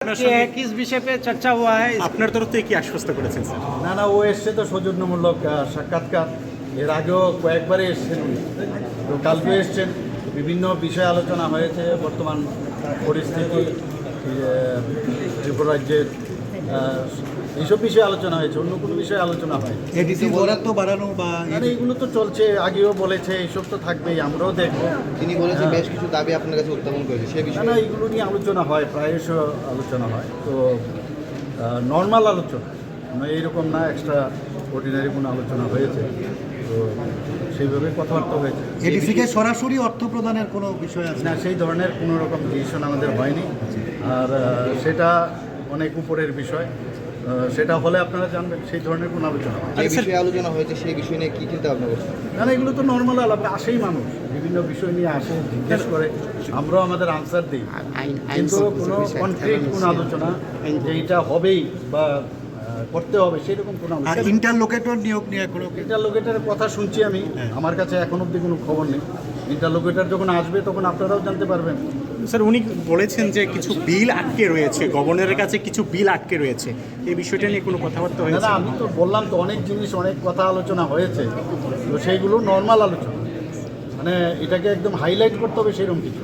किस विषय पे चर्चा हुआ है? আপনার তরফ থেকে কি আশ্বস্ত করেছেন স্যার? না ও এসছে তো সৌজন্যমূলক সাক্ষাৎকার, এর আগেও কয়েকবারই এসছেন উনি, তো কালকে এসছেন। বিভিন্ন বিষয়ে আলোচনা হয়েছে, বর্তমান পরিস্থিতি, ত্রিপুরা রাজ্যের এইসব বিষয়ে আলোচনা হয়েছে, অন্য কোনো বিষয়ে আলোচনা হয়। এডিসি বরাদ্দ বাড়ানো বা মানে এইগুলো তো চলছে, আগেও বলেছে, এইসব তো থাকবেই, আমরাও দেখবো। তিনি বলেছেন বেশ কিছু দাবি আপনার কাছে উত্থাপন করেছে, সে না বিষয়ে না, এইগুলো নিয়ে আলোচনা হয়, প্রায়শ আলোচনা হয়, তো নর্মাল আলোচনা, এইরকম না এক্সট্রা অর্ডিনারি কোনো আলোচনা হয়েছে, তো সেইভাবে কথাবার্তা হয়েছে। এডিসিকে সরাসরি অর্থ প্রদানের কোনো বিষয় আছে না, সেই ধরনের কোনো রকম ডিসিশন আমাদের হয়নি, আর সেটা অনেক উপরের বিষয়, সেটা হলে আপনারা জানবেন, সেই ধরনের কোনো আলোচনা হয় যে বিষয়ে আলোচনা হয়েছে সেই বিষয় নিয়ে কি চিন্তা ভাবনা করছেন? না না, এগুলো তো নর্মাল আলাপ, আসেই মানুষ বিভিন্ন বিষয় নিয়ে আসে, জিজ্ঞেস করে, আমরাও আমাদের আনসার দিই, কিন্তু কোনো কনক্রিট কোনো আলোচনা যে এটা হবেই বা করতে হবে সেরকম কোনো আর আলোচনা। ইন্টারলোকেটর নিয়োগ নিয়ে কোনো ইন্টারলোকেটারের কথা শুনছি আমি, আমার কাছে এখন অবধি কোনো খবর নেই। ইন্টারলোকেটার যখন আসবে তখন আপনারাও জানতে পারবেন। স্যার উনি বলেছেন যে কিছু বিল আটকে রয়েছে, গভর্নরের কাছে কিছু বিল আটকে রয়েছে, এই বিষয়টা নিয়ে কোনো কথাবার্তা না হয়েছে? না, আমি তো বললাম তো, অনেক জিনিস, অনেক কথা আলোচনা হয়েছে, তো সেইগুলো নর্মাল আলোচনা, মানে এটাকে একদম হাইলাইট করতে হবে সেরকম কিছু।